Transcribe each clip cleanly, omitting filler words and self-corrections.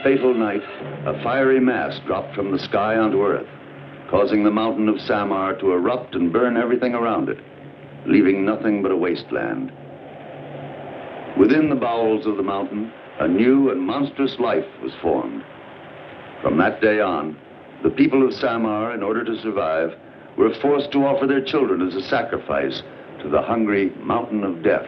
fateful night, a fiery mass dropped from the sky onto Earth, causing the mountain of Samar to erupt and burn everything around it, leaving nothing but a wasteland. Within the bowels of the mountain, a new and monstrous life was formed. From that day on, the people of Samar, in order to survive, were forced to offer their children as a sacrifice to the hungry mountain of death.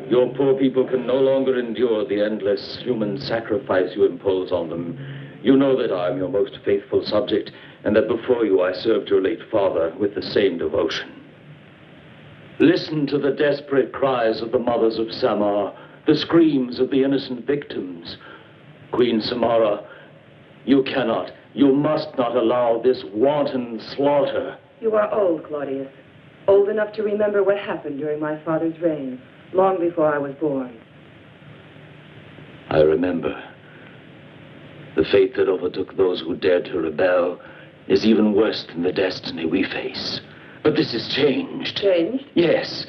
Your poor people can no longer endure the endless human sacrifice you impose on them. You know that I am your most faithful subject, and that before you I served your late father with the same devotion. Listen to the desperate cries of the mothers of Samar, the screams of the innocent victims. Queen Samara, you cannot, you must not allow this wanton slaughter. You are old, Claudius. Old enough to remember what happened during my father's reign, long before I was born. I remember. The fate that overtook those who dared to rebel is even worse than the destiny we face. But this is changed. Changed? Yes.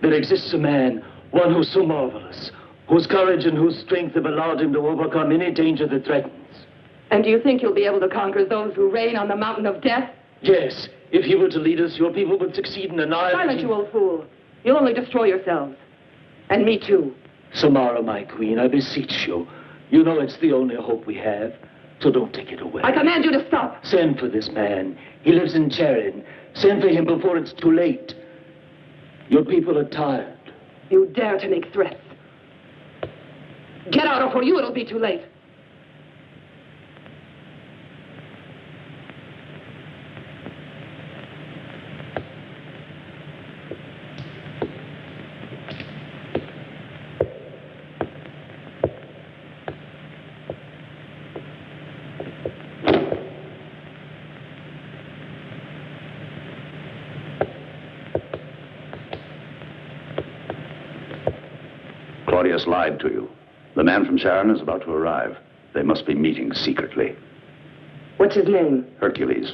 There exists a man, one who's so marvelous, whose courage and whose strength have allowed him to overcome any danger that threatens. And do you think you'll be able to conquer those who reign on the mountain of death? Yes. If he were to lead us, your people would succeed in annihilating... Silence, you old fool. You'll only destroy yourselves. And me too. Samara, my queen, I beseech you. You know it's the only hope we have, so don't take it away. I command you to stop. Send for this man. He lives in Charin. Send for him before it's too late. Your people are tired. You dare to make threats. Get out, or for you it'll be too late. Claudius lied to you. The man from Sharon is about to arrive. They must be meeting secretly. What's his name? Hercules.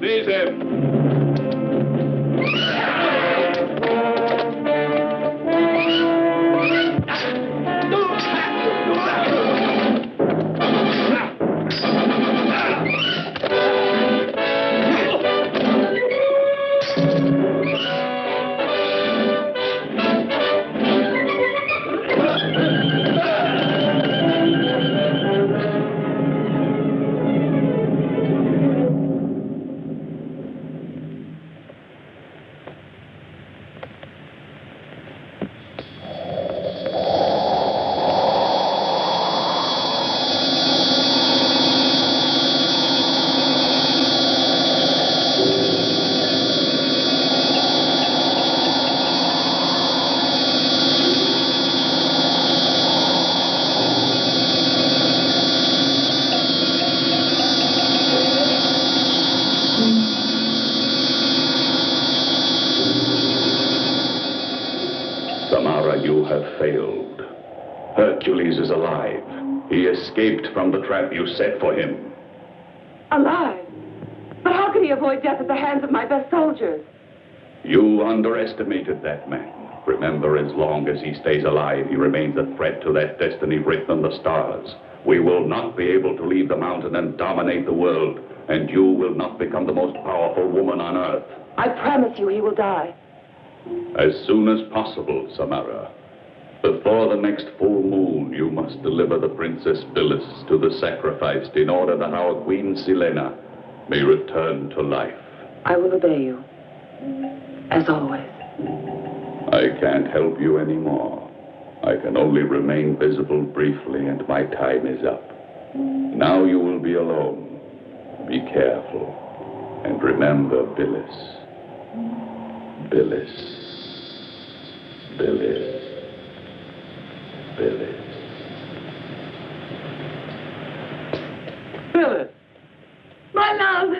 Seize him! Samara, you have failed. Hercules is alive. He escaped from the trap you set for him. Alive? But how could he avoid death at the hands of my best soldiers? You underestimated that man. Remember, as long as he stays alive, he remains a threat to that destiny written in the stars. We will not be able to leave the mountain and dominate the world, and you will not become the most powerful woman on earth. I promise you he will die. As soon as possible, Samara. Before the next full moon, you must deliver the Princess Phyllis to the sacrificed in order that our Queen Silena may return to life. I will obey you. As always. I can't help you anymore. I can only remain visible briefly, and my time is up. Now you will be alone. Be careful. And remember Phyllis. Phyllis. Phyllis. Phyllis. Phyllis! My love!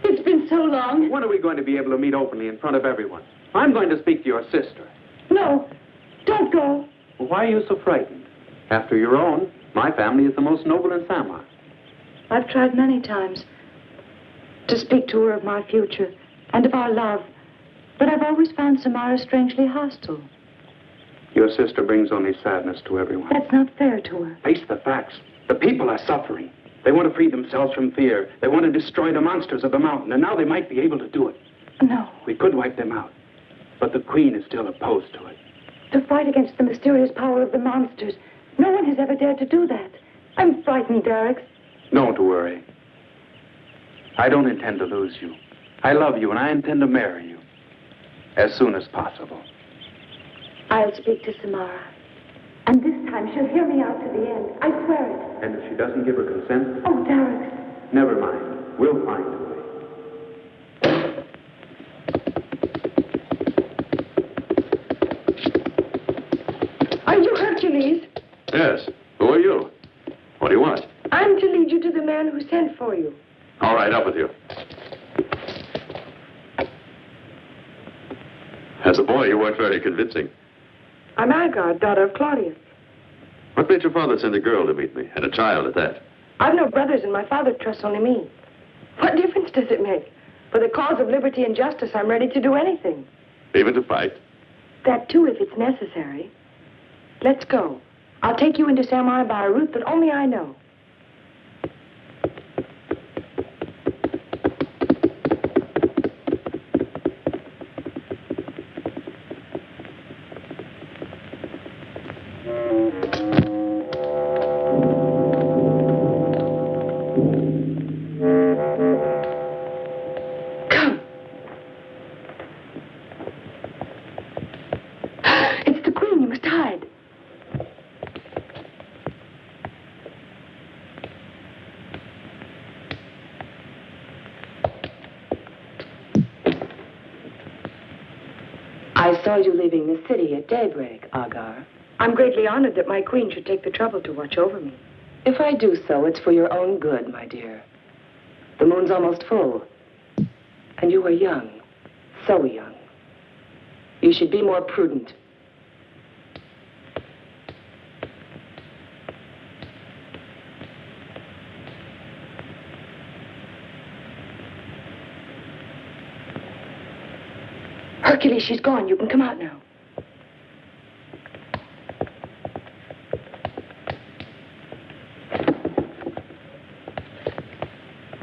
It's been so long. When are we going to be able to meet openly in front of everyone? I'm going to speak to your sister. No, don't go. Well, why are you so frightened? After your own, my family is the most noble in Samar. I've tried many times to speak to her of my future and of our love, but I've always found Samara strangely hostile. Your sister brings only sadness to everyone. That's not fair to her. Face the facts. The people are suffering. They want to free themselves from fear. They want to destroy the monsters of the mountain, and now they might be able to do it. No. We could wipe them out, but the Queen is still opposed to it. To fight against the mysterious power of the monsters. No one has ever dared to do that. I'm frightened, Derek. Don't worry. I don't intend to lose you. I love you, and I intend to marry you as soon as possible. I'll speak to Samara. And this time she'll hear me out to the end. I swear it. And if she doesn't give her consent? Oh, Derek. Never mind. We'll find a way. Are you Hercules? Yes. Who are you? What do you want? I'm to lead you to the man who sent for you. All right, up with you. As a boy, you weren't very convincing. I'm Agar, daughter of Claudius. What made your father send a girl to meet me, and a child at that? I've no brothers, and my father trusts only me. What difference does it make? For the cause of liberty and justice, I'm ready to do anything. Even to fight? That, too, if it's necessary. Let's go. I'll take you into Samar by a route that only I know. I saw you leaving the city at daybreak, Agar. I'm greatly honored that my queen should take the trouble to watch over me. If I do so, it's for your own good, my dear. The moon's almost full. And you are young. So young. You should be more prudent. Hercules, she's gone. You can come out now.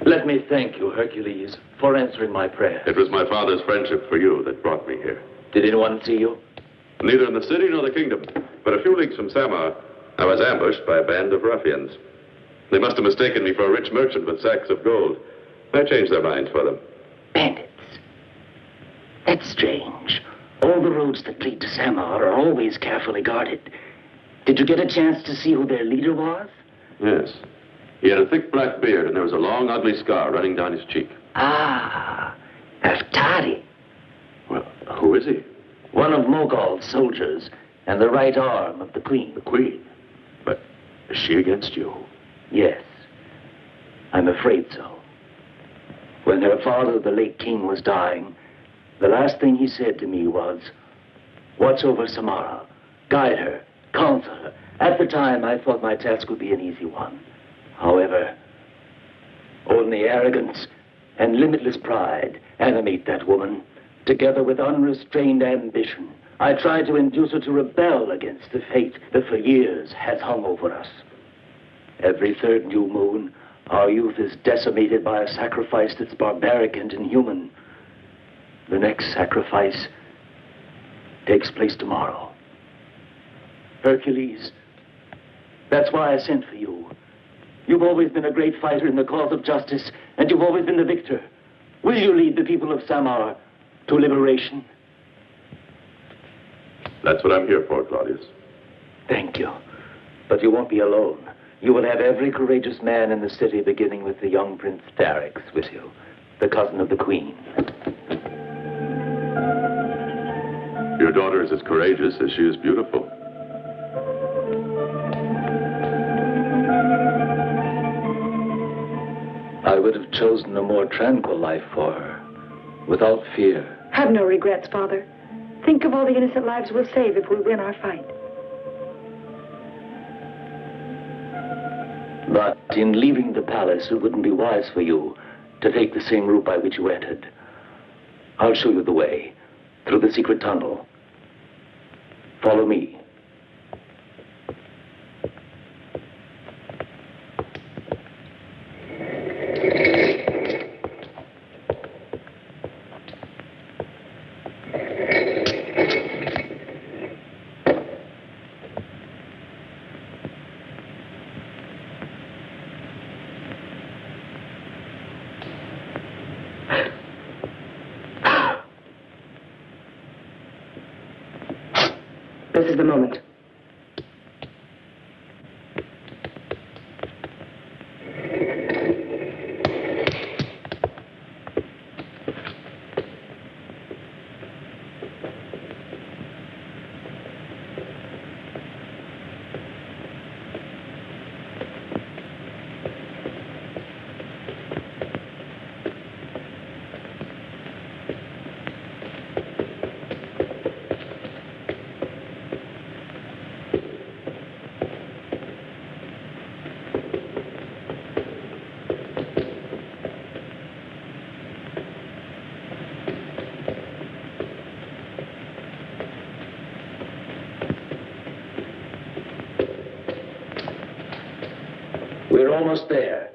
Let me thank you, Hercules, for answering my prayer. It was my father's friendship for you that brought me here. Did anyone see you? Neither in the city nor the kingdom. But a few leagues from Samar, I was ambushed by a band of ruffians. They must have mistaken me for a rich merchant with sacks of gold. I changed their minds for them. Bandits. That's strange. All the roads that lead to Samar are always carefully guarded. Did you get a chance to see who their leader was? Yes. He had a thick black beard, and there was a long, ugly scar running down his cheek. Ah, Aftari. Well, who is he? One of Mogol's soldiers, and the right arm of the queen. The queen? But is she against you? Yes, I'm afraid so. When her father, the late king, was dying, the last thing he said to me was, "Watch over Samara, guide her, counsel her." At the time, I thought my task would be an easy one. However, only arrogance and limitless pride animate that woman, together with unrestrained ambition. I tried to induce her to rebel against the fate that for years has hung over us. Every third new moon, our youth is decimated by a sacrifice that's barbaric and inhuman. The next sacrifice takes place tomorrow. Hercules, that's why I sent for you. You've always been a great fighter in the cause of justice, and you've always been the victor. Will you lead the people of Samar to liberation? That's what I'm here for, Claudius. Thank you. But you won't be alone. You will have every courageous man in the city, beginning with the young Prince Darix with you, the cousin of the queen. Your daughter is as courageous as she is beautiful. I would have chosen a more tranquil life for her, without fear. Have no regrets, Father. Think of all the innocent lives we'll save if we win our fight. But in leaving the palace, it wouldn't be wise for you to take the same route by which you entered. I'll show you the way, through the secret tunnel. Follow me. This is the moment. We're almost there.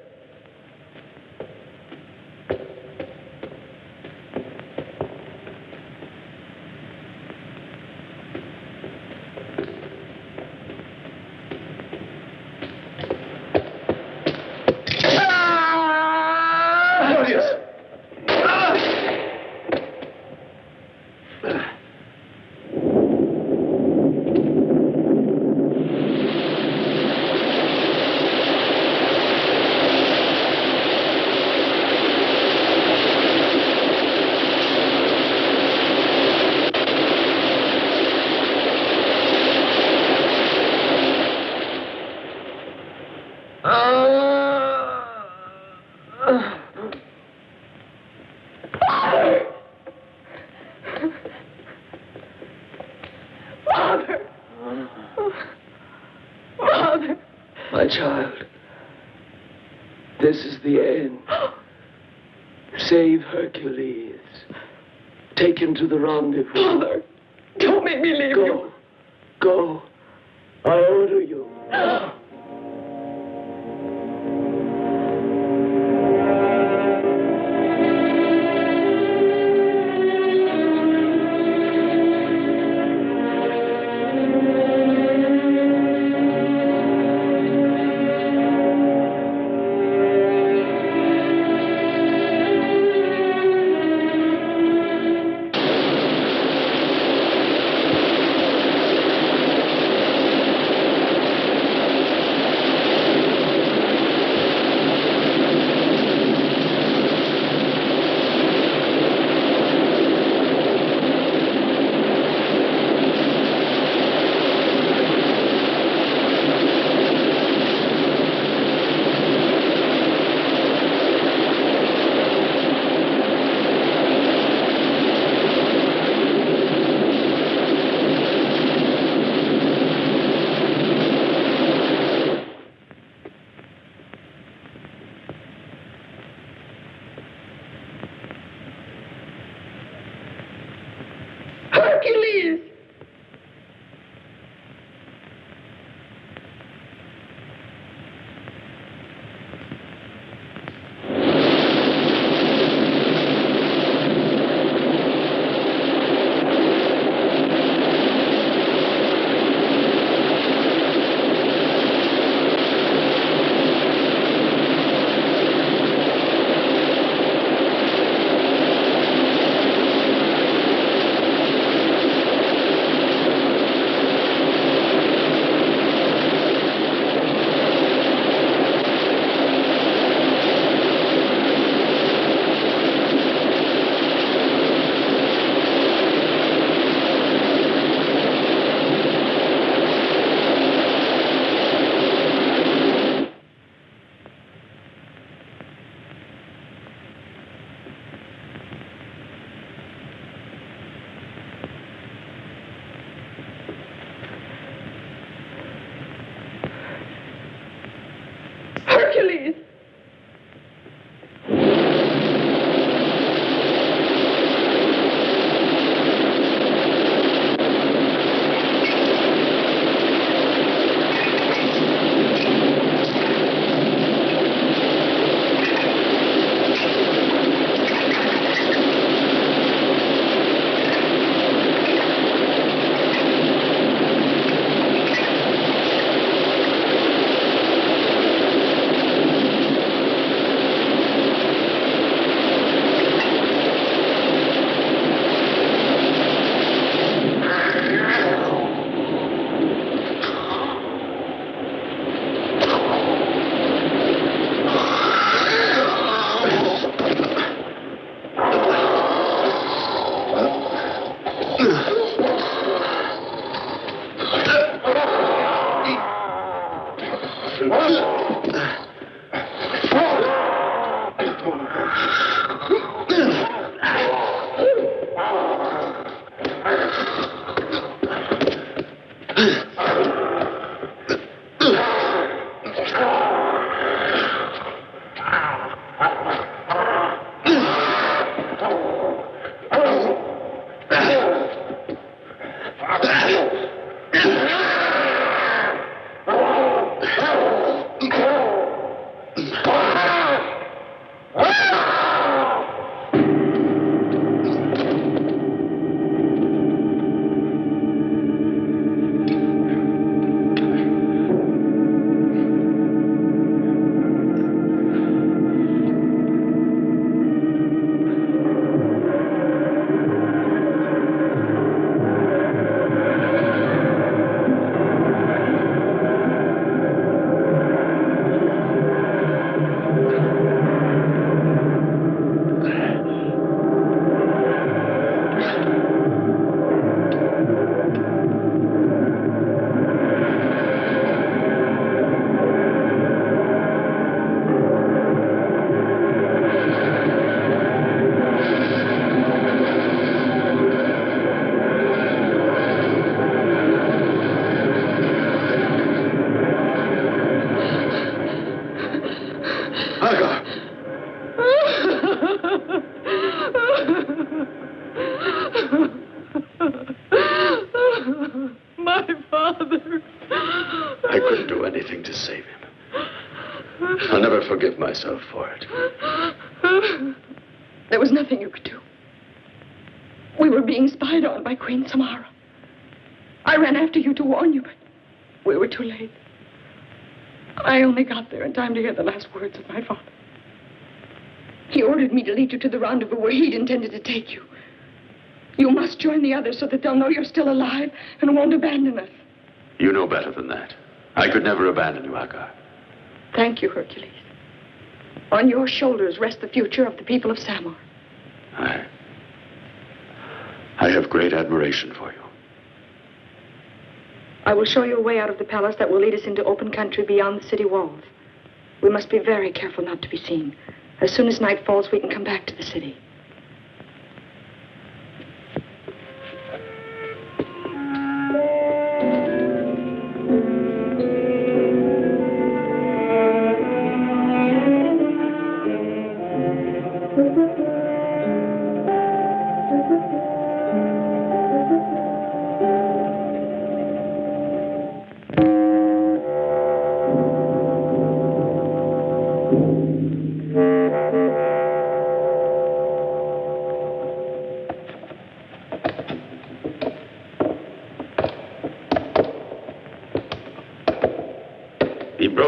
My child, this is the end. Save Hercules. Take him to the rendezvous. Father, don't make me leave you. Go. I order you. coward. There was nothing you could do. We were being spied on by Queen Samar. I ran after you to warn you, but we were too late. I only got there in time to hear the last words of my father. He ordered me to lead you to the rendezvous where he'd intended to take you. You must join the others so that they'll know you're still alive and won't abandon us. You know better than that. I could never abandon you, Agar. Thank you, Hercules. On your shoulders rests the future of the people of Samar. I have great admiration for you. I will show you a way out of the palace that will lead us into open country beyond the city walls. We must be very careful not to be seen. As soon as night falls, we can come back to the city.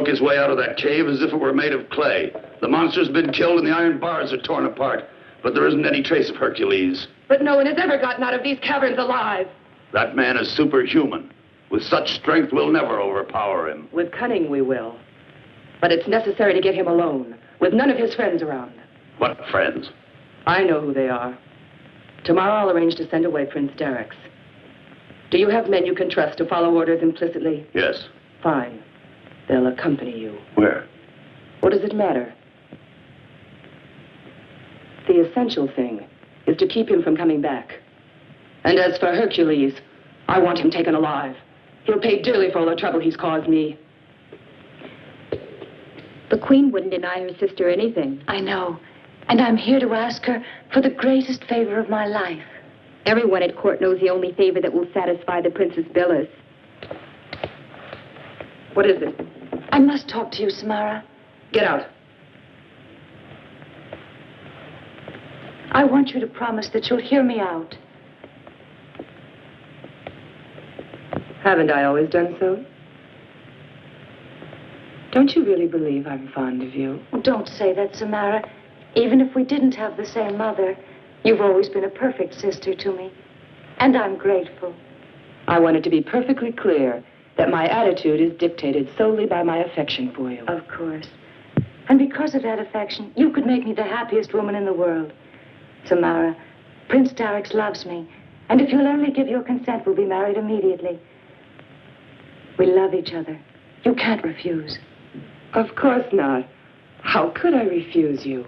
His way out of that cave as if it were made of clay. The monster's been killed and the iron bars are torn apart. But there isn't any trace of Hercules. But no one has ever gotten out of these caverns alive. That man is superhuman. With such strength, we'll never overpower him. With cunning, we will. But it's necessary to get him alone, with none of his friends around. What friends? I know who they are. Tomorrow I'll arrange to send away Prince Darix. Do you have men you can trust to follow orders implicitly? Yes. Fine. They'll accompany you. Where? What does it matter? The essential thing is to keep him from coming back. And as for Hercules, I want him taken alive. He'll pay dearly for all the trouble he's caused me. The Queen wouldn't deny her sister anything. I know. And I'm here to ask her for the greatest favor of my life. Everyone at court knows the only favor that will satisfy the Princess Billis. What is it? I must talk to you, Samara. Get out. I want you to promise that you'll hear me out. Haven't I always done so? Don't you really believe I'm fond of you? Oh, don't say that, Samara. Even if we didn't have the same mother, you've always been a perfect sister to me. And I'm grateful. I want it to be perfectly clear that my attitude is dictated solely by my affection for you. Of course. And because of that affection, you could make me the happiest woman in the world. Samara, Prince Darix loves me. And if you'll only give your consent, we'll be married immediately. We love each other. You can't refuse. Of course not. How could I refuse you?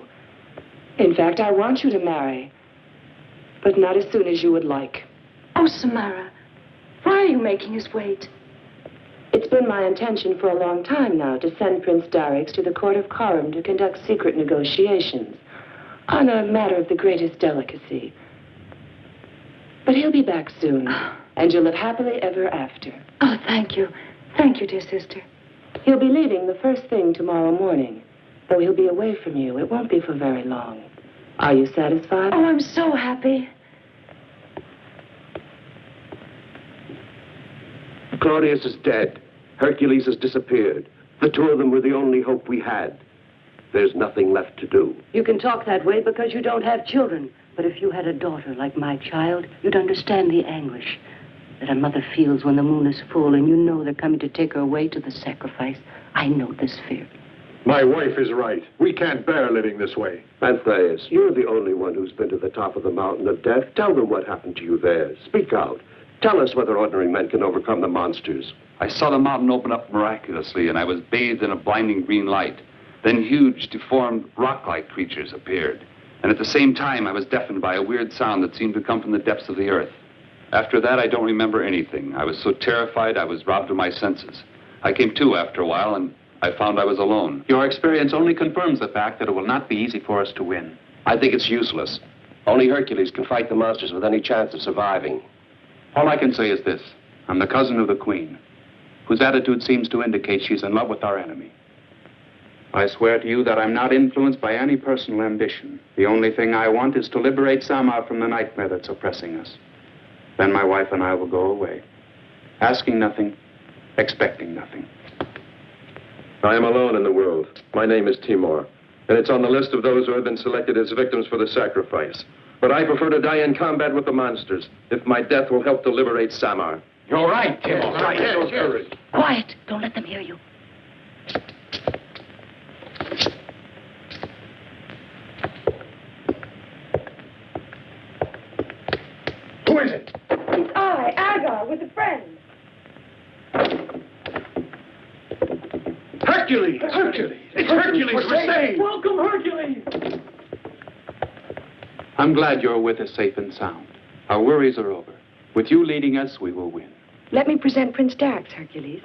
In fact, I want you to marry. But not as soon as you would like. Oh, Samara, why are you making us wait? It's been my intention for a long time now to send Prince Darix to the court of Karam to conduct secret negotiations on a matter of the greatest delicacy. But he'll be back soon, and you'll live happily ever after. Oh, thank you. Thank you, dear sister. He'll be leaving the first thing tomorrow morning. Though he'll be away from you, it won't be for very long. Are you satisfied? Oh, I'm so happy. Claudius is dead. Hercules has disappeared. The two of them were the only hope we had. There's nothing left to do. You can talk that way because you don't have children. But if you had a daughter like my child, you'd understand the anguish that a mother feels when the moon is full and you know they're coming to take her away to the sacrifice. I know this fear. My wife is right. We can't bear living this way. Anthraeus, you're the only one who's been to the top of the mountain of death. Tell them what happened to you there. Speak out. Tell us whether ordinary men can overcome the monsters. I saw the mountain open up miraculously, and I was bathed in a blinding green light. Then huge, deformed, rock-like creatures appeared. And at the same time, I was deafened by a weird sound that seemed to come from the depths of the earth. After that, I don't remember anything. I was so terrified, I was robbed of my senses. I came to after a while, and I found I was alone. Your experience only confirms the fact that it will not be easy for us to win. I think it's useless. Only Hercules can fight the monsters with any chance of surviving. All I can say is this. I'm the cousin of the Queen, whose attitude seems to indicate she's in love with our enemy. I swear to you that I'm not influenced by any personal ambition. The only thing I want is to liberate Samar from the nightmare that's oppressing us. Then my wife and I will go away, asking nothing, expecting nothing. I am alone in the world. My name is Timur, and it's on the list of those who have been selected as victims for the sacrifice. But I prefer to die in combat with the monsters, if my death will help to liberate Samar. You're right, Timur. Yes. Quiet. Don't let them hear you. Who is it? It's I, Agar, with a friend. Hercules! Hercules! It's Hercules! We're saved! Welcome, Hercules! I'm glad you're with us safe and sound. Our worries are over. With you leading us, we will win. Let me present Prince Darix, Hercules.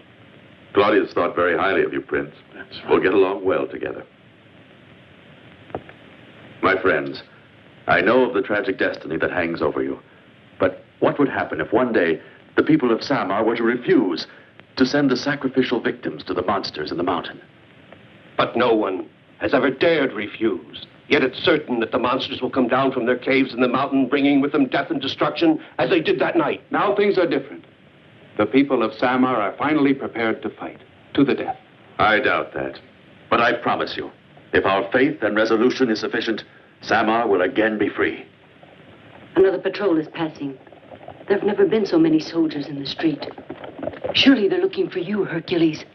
Claudius thought very highly of you, Prince. That's right. We'll get along well together. My friends, I know of the tragic destiny that hangs over you. But what would happen if one day the people of Samar were to refuse to send the sacrificial victims to the monsters in the mountain? But no one has ever dared refuse. Yet it's certain that the monsters will come down from their caves in the mountain, bringing with them death and destruction, as they did that night. Now things are different. The people of Samar are finally prepared to fight, to the death. I doubt that. But I promise you, if our faith and resolution is sufficient, Samar will again be free. Another patrol is passing. There have never been so many soldiers in the street. Surely they're looking for you, Hercules.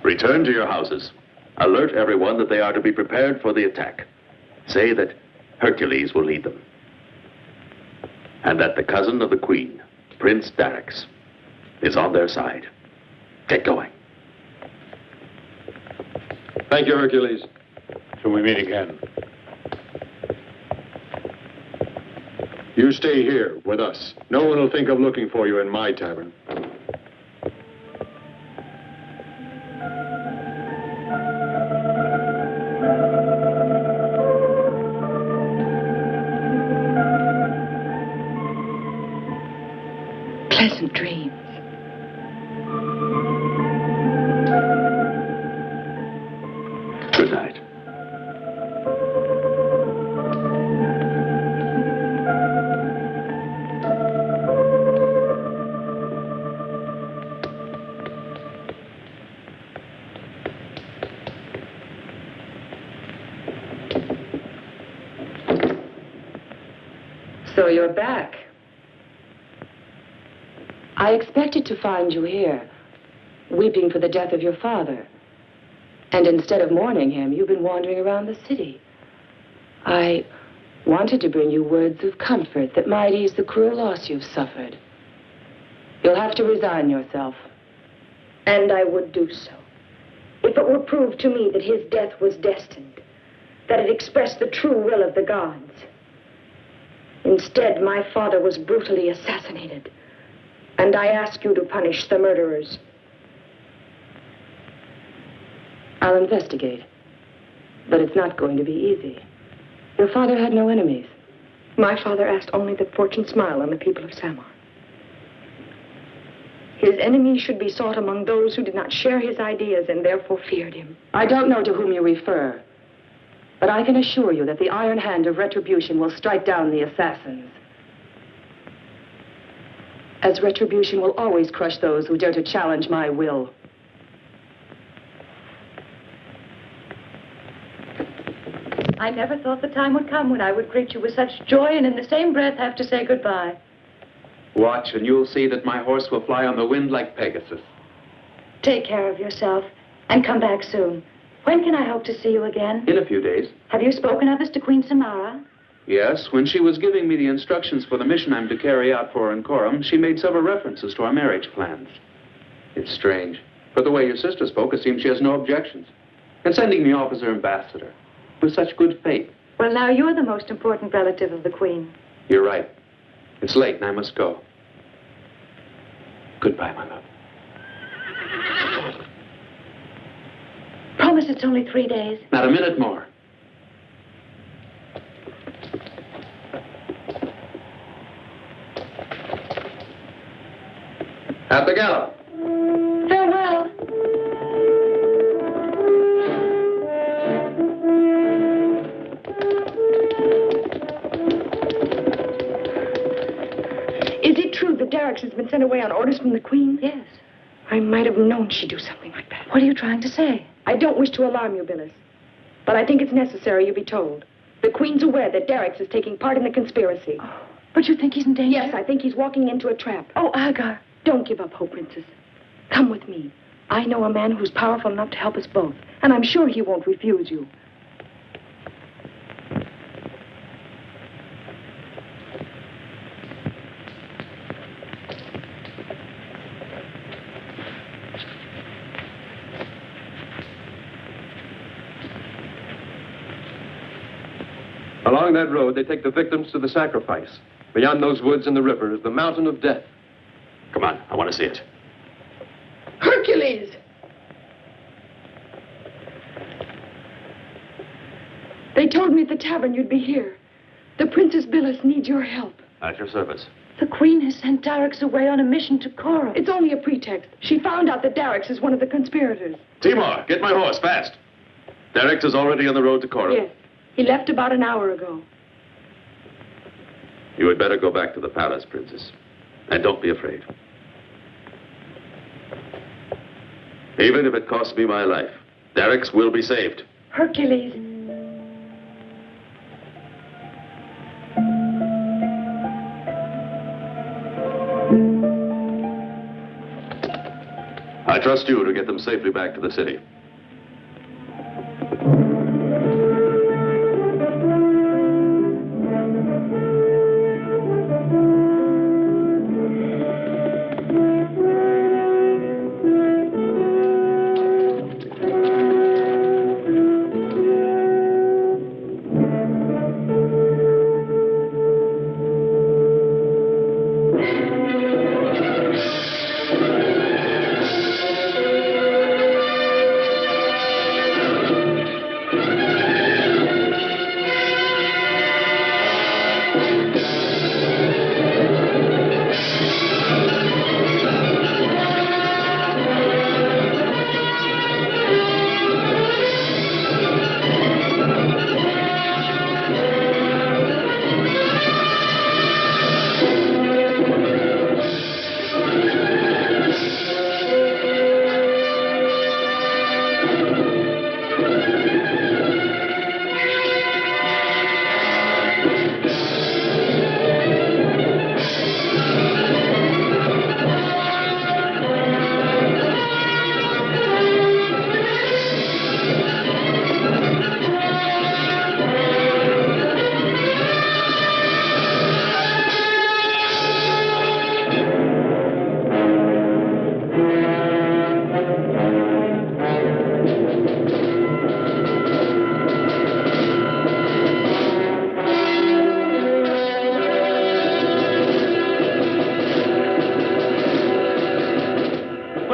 Return to your houses. Alert everyone that they are to be prepared for the attack. Say that Hercules will lead them. And that the cousin of the queen, Prince Darix, is on their side. Get going. Thank you, Hercules. Till we meet again. You stay here with us. No one will think of looking for you in my tavern. Pleasant dreams. Good night. So you're back. I expected to find you here, weeping for the death of your father. And instead of mourning him, you've been wandering around the city. I wanted to bring you words of comfort that might ease the cruel loss you've suffered. You'll have to resign yourself. And I would do so, if it were proved to me that his death was destined, that it expressed the true will of the gods. Instead, my father was brutally assassinated, and I ask you to punish the murderers. I'll investigate, but it's not going to be easy. Your father had no enemies. My father asked only that fortune smile on the people of Samar. His enemies should be sought among those who did not share his ideas and therefore feared him. I don't know to whom you refer, but I can assure you that the iron hand of retribution will strike down the assassins. As retribution will always crush those who dare to challenge my will. I never thought the time would come when I would greet you with such joy and in the same breath have to say goodbye. Watch, and you'll see that my horse will fly on the wind like Pegasus. Take care of yourself and come back soon. When can I hope to see you again? In a few days. Have you spoken of us to Queen Samara? Yes, when she was giving me the instructions for the mission I'm to carry out for Ancorum, she made several references to our marriage plans. It's strange, but the way your sister spoke, it seems she has no objections. And sending me off as her ambassador, with such good faith. Well, now you're the most important relative of the Queen. You're right. It's late and I must go. Goodbye, my love. Promise it's only 3 days. Not a minute more. At the gallop. Farewell. Darrix has been sent away on orders from the Queen? Yes. I might have known she'd do something like that. What are you trying to say? I don't wish to alarm you, Billis, but I think it's necessary you be told. The Queen's aware that Darrix is taking part in the conspiracy. Oh, but you think he's in danger? Yes, I think he's walking into a trap. Oh, Agar. Don't give up hope, Princess. Come with me. I know a man who's powerful enough to help us both, and I'm sure he won't refuse you. Along that road, they take the victims to the sacrifice. Beyond those woods and the river is the mountain of death. Come on, I want to see it. Hercules! They told me at the tavern you'd be here. The Princess Billis needs your help. At your service. The Queen has sent Darrix away on a mission to Cora. It's only a pretext. She found out that Darrix is one of the conspirators. Timor, get my horse, fast. Darrix is already on the road to Cora. Yes. He left about an hour ago. You had better go back to the palace, Princess. And don't be afraid. Even if it costs me my life, Darrix will be saved. Hercules. I trust you to get them safely back to the city.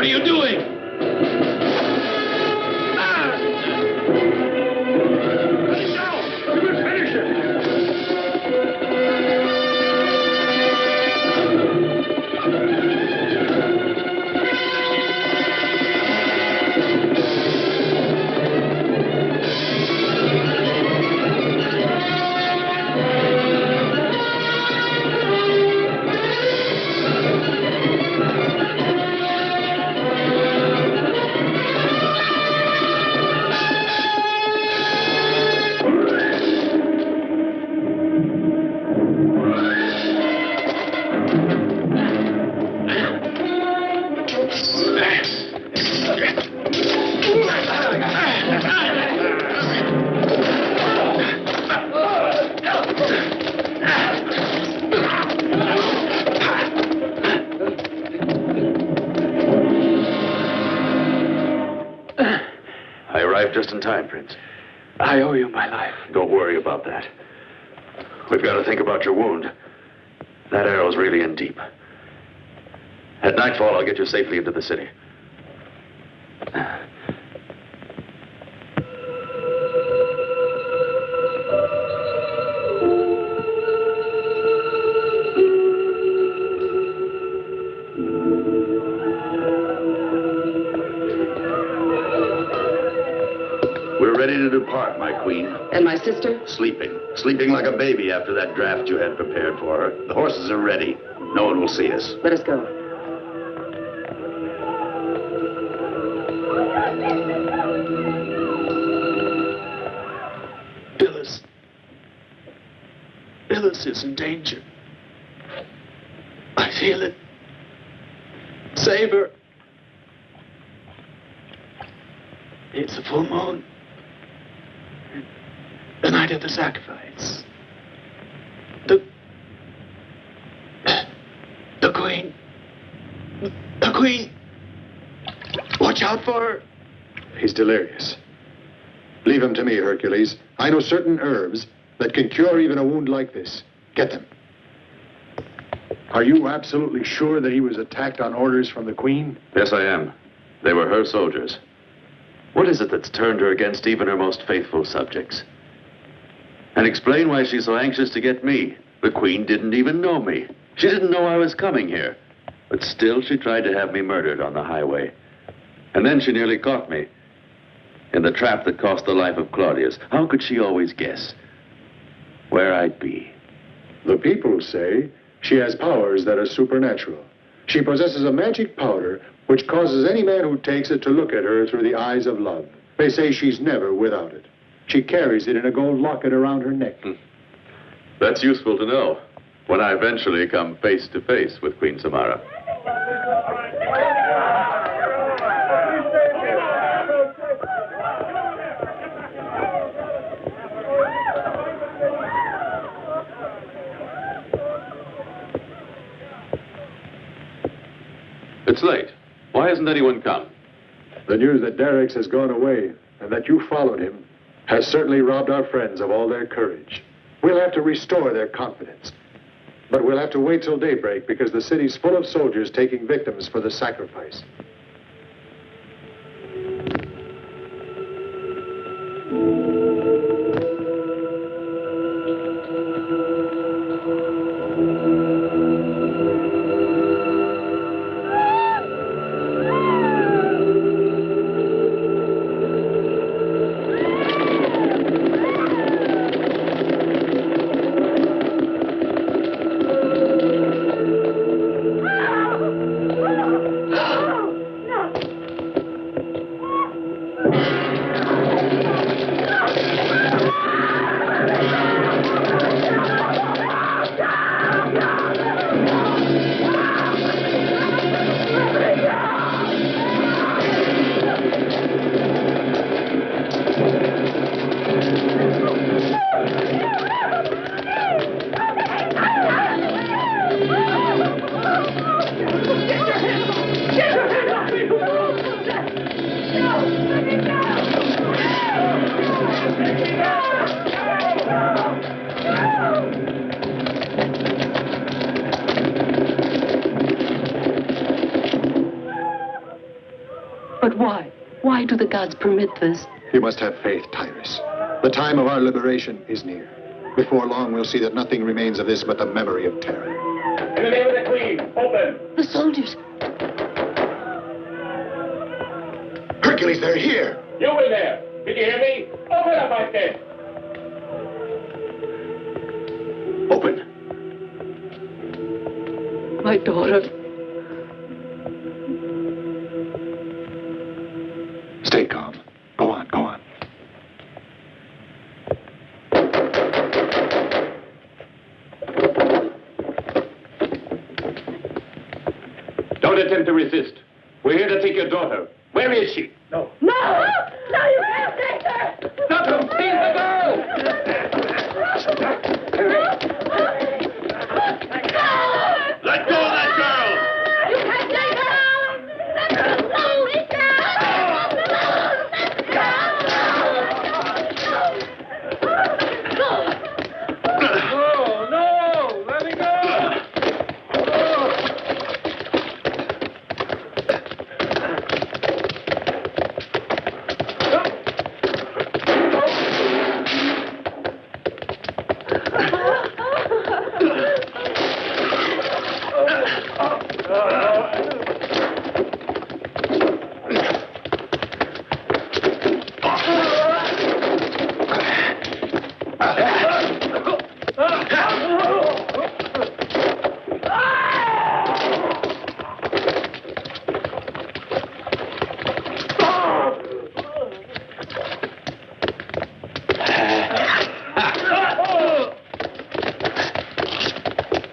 What are you doing? Let it go! You must finish Just in time, Prince. I owe you my life. Don't worry about that. We've got to think about your wound. That arrow's really in deep. At nightfall, I'll get you safely into the city. We're ready to depart, my queen. And my sister? Sleeping. Sleeping like a baby after that draft you had prepared for her. The horses are ready. No one will see us. Let us go. Phyllis is in danger. I feel it. Save her. It's a full moon. The night of the sacrifice. The Queen. The Queen. Watch out for her. He's delirious. Leave him to me, Hercules. I know certain herbs that can cure even a wound like this. Get them. Are you absolutely sure that he was attacked on orders from the Queen? Yes, I am. They were her soldiers. What is it that's turned her against even her most faithful subjects? And explain why she's so anxious to get me. The Queen didn't even know me. She didn't know I was coming here. But still, she tried to have me murdered on the highway. And then she nearly caught me. In the trap that cost the life of Claudius. How could she always guess where I'd be? The people say she has powers that are supernatural. She possesses a magic powder which causes any man who takes it to look at her through the eyes of love. They say she's never without it. She carries it in a gold locket around her neck. That's useful to know when I eventually come face to face with Queen Samara. It's late. Why hasn't anyone come? The news that Darix has gone away and that you followed him has certainly robbed our friends of all their courage. We'll have to restore their confidence. But we'll have to wait till daybreak because the city's full of soldiers taking victims for the sacrifice. But why? Why do the gods permit this? You must have faith, Tyrus. The time of our liberation is near. Before long, we'll see that nothing remains of this but the memory of terror. In the name of the Queen, open! The soldiers. Hercules, they're here! You in there! Did you hear me? Open up, I said! Open. My daughter. Stay calm. Go on, go on. Don't attempt to resist. We're here to take your daughter. Where is she? No. No! No, you can't take her! Stop him! Seize the girl! Let go of that girl! You can't take her! Let her alone! No! Let me go!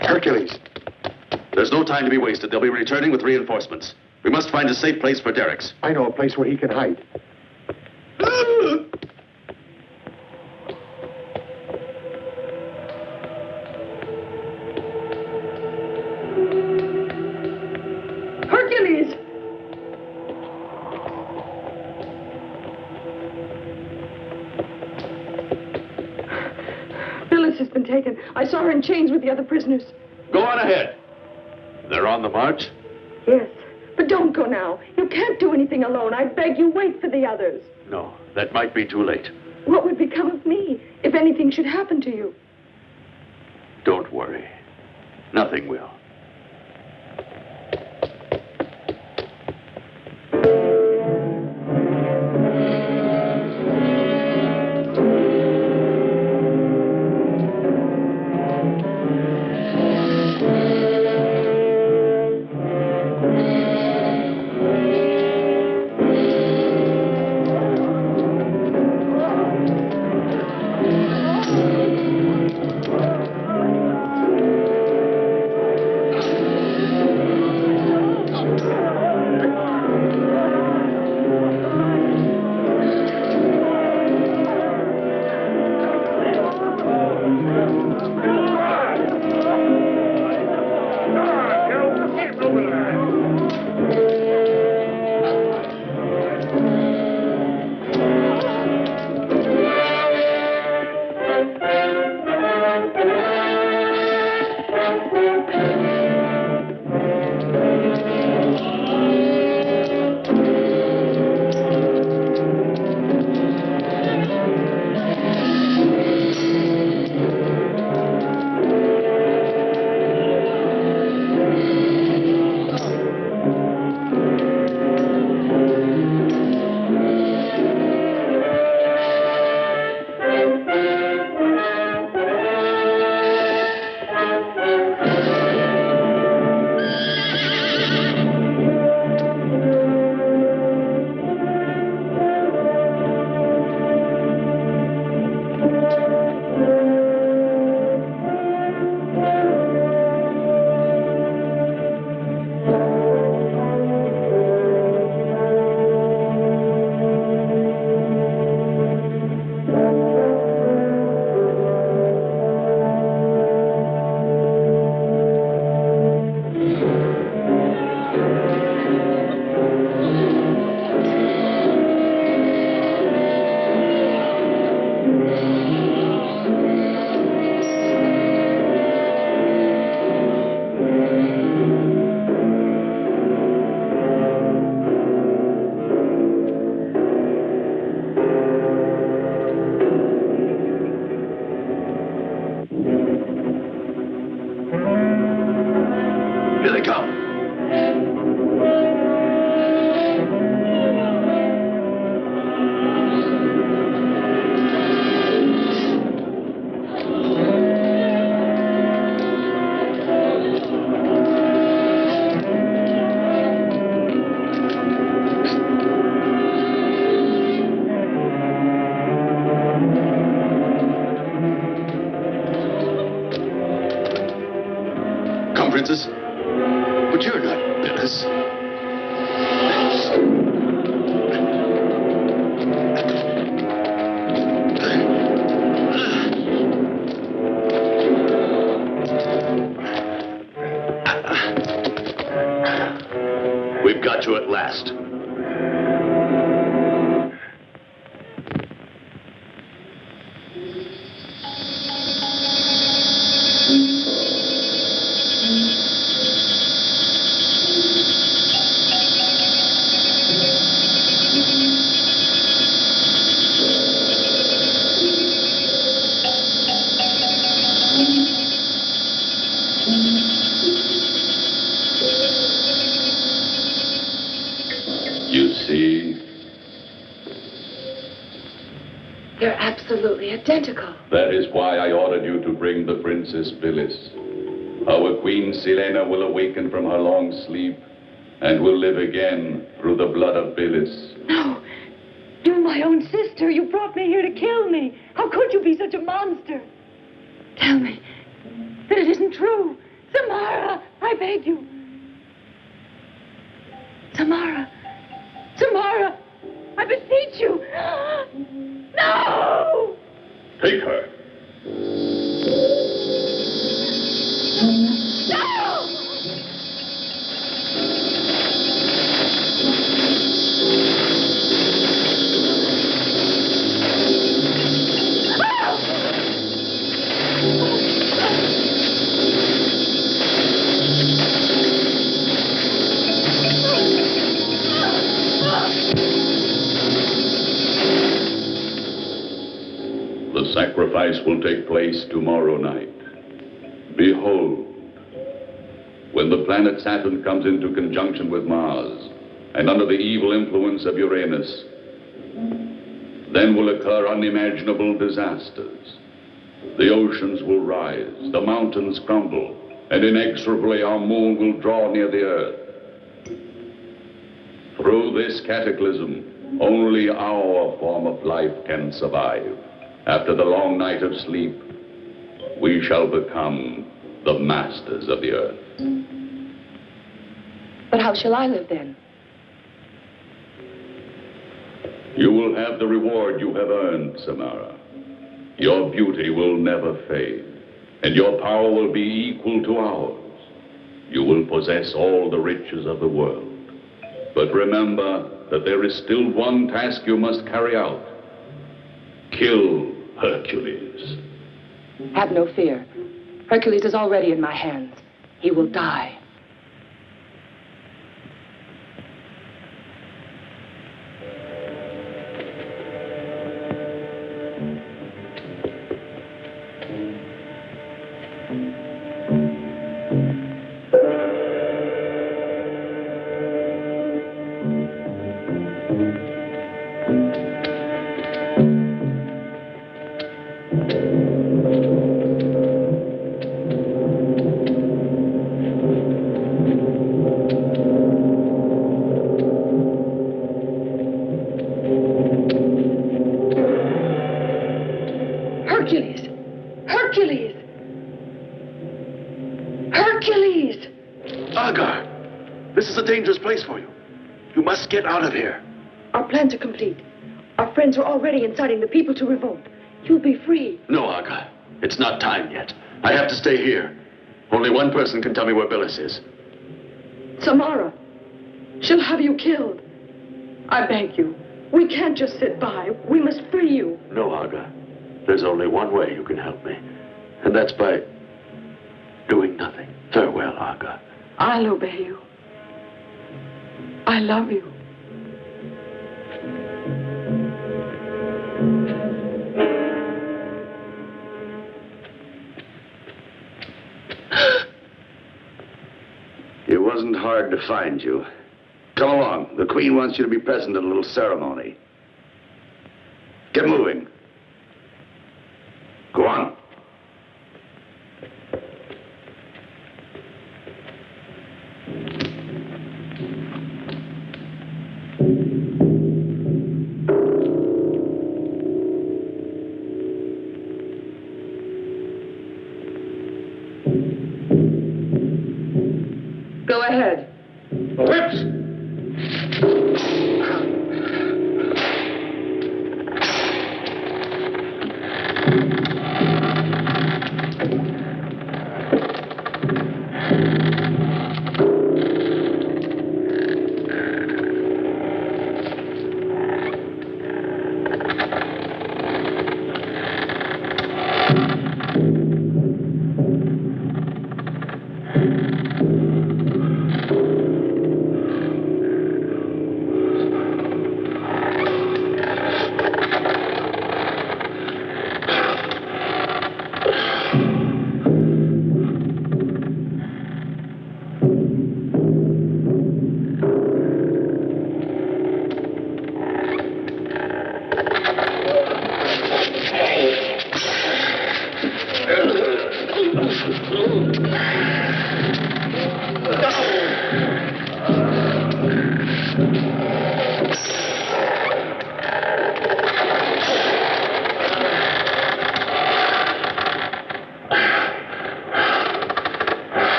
Hercules. There's no time to be wasted. They'll be returning with reinforcements. We must find a safe place for Derek's. I know a place where he can hide. Hercules! Phyllis has been taken. I saw her in chains with the other prisoners. Go on ahead. They're on the march? Yes, but don't go now. You can't do anything alone. I beg you, wait for the others. No, that might be too late. What would become of me if anything should happen to you? Don't worry. Nothing will. Princess. But you're not Phyllis. We've got you at last. identical. That is why I ordered you to bring the Princess Phyllis. Our Queen Silena will awaken from her long sleep and will live again through the blood of Phyllis. No. You're my own sister. You brought me here to kill me. How could you be such a monster? Tell me that it isn't true. Samara, I beg you. Samara. Samara, I beseech you. No! Take her. No! The sacrifice will take place tomorrow night. Behold, when the planet Saturn comes into conjunction with Mars and under the evil influence of Uranus, then will occur unimaginable disasters. The oceans will rise, the mountains crumble, and inexorably our moon will draw near the Earth. Through this cataclysm, only our form of life can survive. After the long night of sleep, we shall become the masters of the Earth. But how shall I live then? You will have the reward you have earned, Samara. Your beauty will never fade, and your power will be equal to ours. You will possess all the riches of the world. But remember that there is still one task you must carry out. Kill Hercules. Have no fear. Hercules is already in my hands. He will die. Hercules! Hercules! Hercules! Agar, this is a dangerous place for you. You must get out of here. Our plans are complete. Our friends are already inciting the people to revolt. You'll be free. No, Agar. It's not time yet. I have to stay here. Only one person can tell me where Phyllis is. Samara, she'll have you killed. I beg you. We can't just sit by. We must free you. No, Agar. There's only one way you can help me. And that's by doing nothing. Farewell, Agar. I'll obey you. I love you. It wasn't hard to find you. Come along. The Queen wants you to be present at a little ceremony. Get moving. Go on. Go ahead. Whips!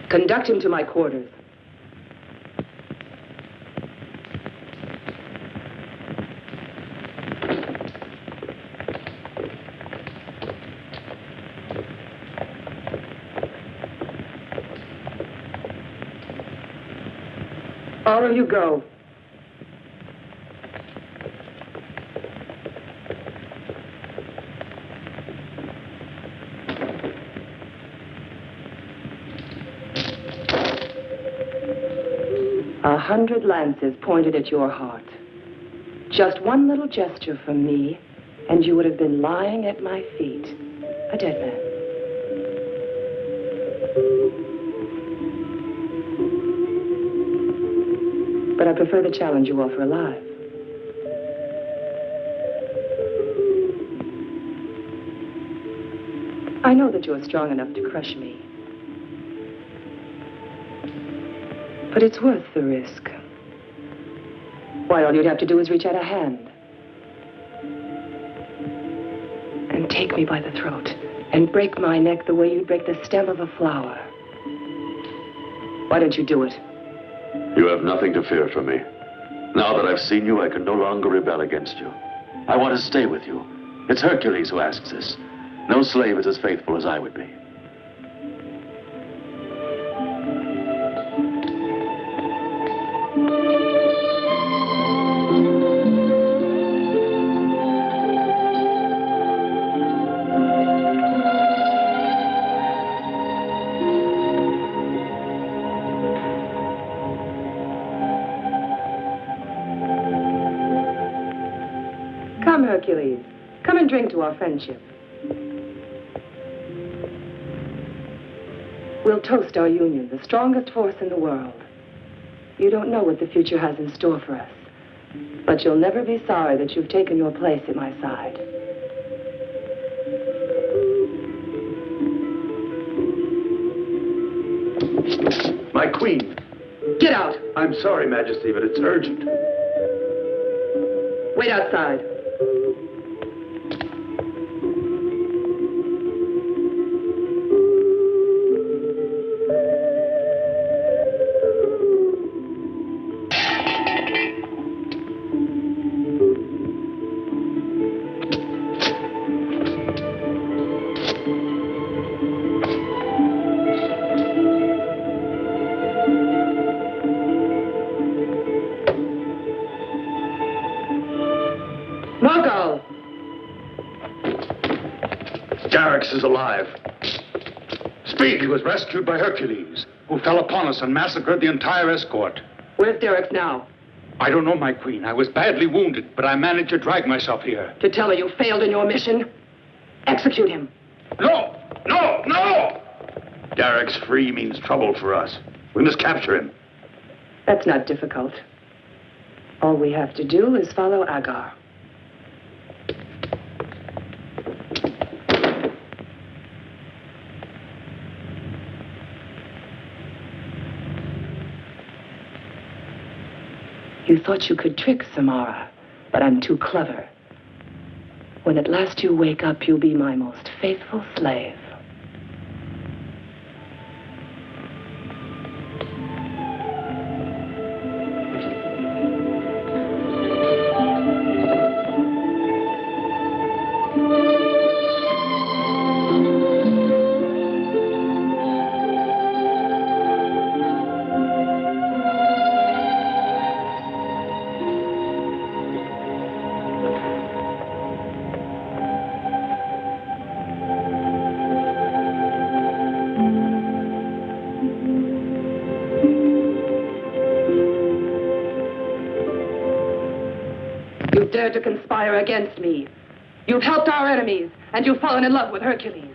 Conduct him to my quarters. All of you go. A 100 lances pointed at your heart. Just one little gesture from me, and you would have been lying at my feet, a dead man. But I prefer the challenge you offer alive. I know that you are strong enough to crush me. But it's worth the risk. Why, all you'd have to do is reach out a hand. And take me by the throat. And break my neck the way you'd break the stem of a flower. Why don't you do it? You have nothing to fear from me. Now that I've seen you, I can no longer rebel against you. I want to stay with you. It's Hercules who asks this. No slave is as faithful as I would be. Come, Hercules. Come and drink to our friendship. We'll toast our union, the strongest force in the world. You don't know what the future has in store for us, but you'll never be sorry that you've taken your place at my side. My queen. Get out! I'm sorry, Majesty, but it's urgent. Wait outside. Is alive. Speak! He was rescued by Hercules, who fell upon us and massacred the entire escort. Where's Derek now? I don't know, my queen. I was badly wounded, but I managed to drag myself here. To tell her you failed in your mission? Execute him. No! No! No! Derek's free means trouble for us. We must capture him. That's not difficult. All we have to do is follow Agar. You thought you could trick Samara, but I'm too clever. When at last you wake up, you'll be my most faithful slave. Dared to conspire against me. You've helped our enemies, and you've fallen in love with Hercules.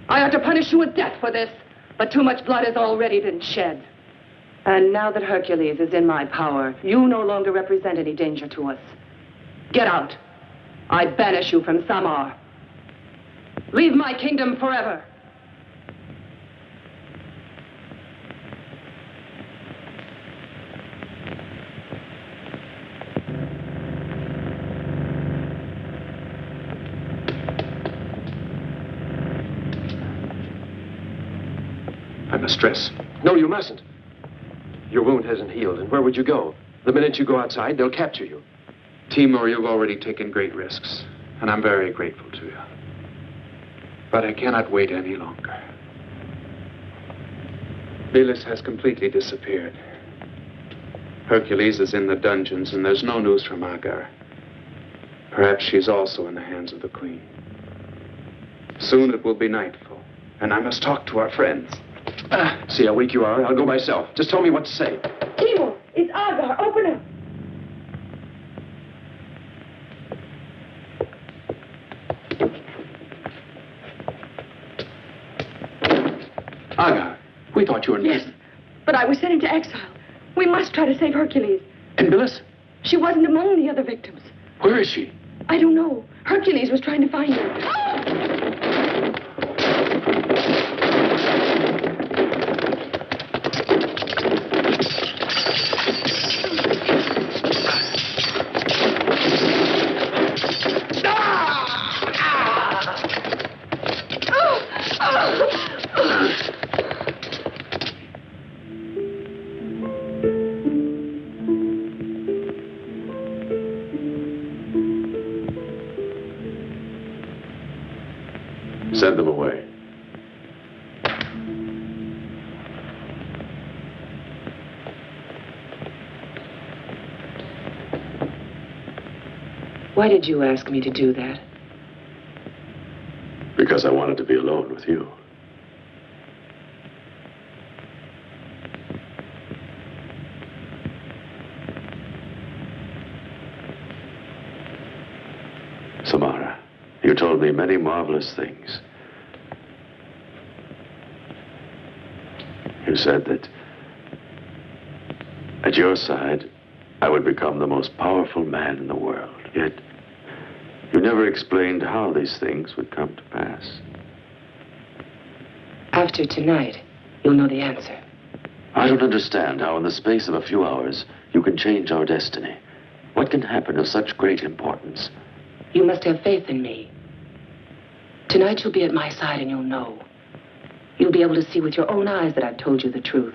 I ought to punish you with death for this, but too much blood has already been shed. And now that Hercules is in my power, you no longer represent any danger to us. Get out. I banish you from Samar. Leave my kingdom forever. I must dress. No, you mustn't. Your wound hasn't healed, and where would you go? The minute you go outside, they'll capture you. Timur, you've already taken great risks, and I'm very grateful to you. But I cannot wait any longer. Velis has completely disappeared. Hercules is in the dungeons, and there's no news from Agar. Perhaps she's also in the hands of the Queen. Soon it will be nightfall, and I must talk to our friends. See how weak you are? I'll go myself. Just tell me what to say. Timur, it's Agar. Open up. Agar, we thought you were... Yes, but I was sent into exile. We must try to save Hercules. And Billis? She wasn't among the other victims. Where is she? I don't know. Hercules was trying to find her. Send them away. Why did you ask me to do that? Because I wanted to be alone with you. Samara, you told me many marvelous things. You said that at your side, I would become the most powerful man in the world. Yet, you never explained how these things would come to pass. After tonight, you'll know the answer. I don't understand how in the space of a few hours you can change our destiny. What can happen of such great importance? You must have faith in me. Tonight you'll be at my side and you'll know. You'll be able to see with your own eyes that I've told you the truth.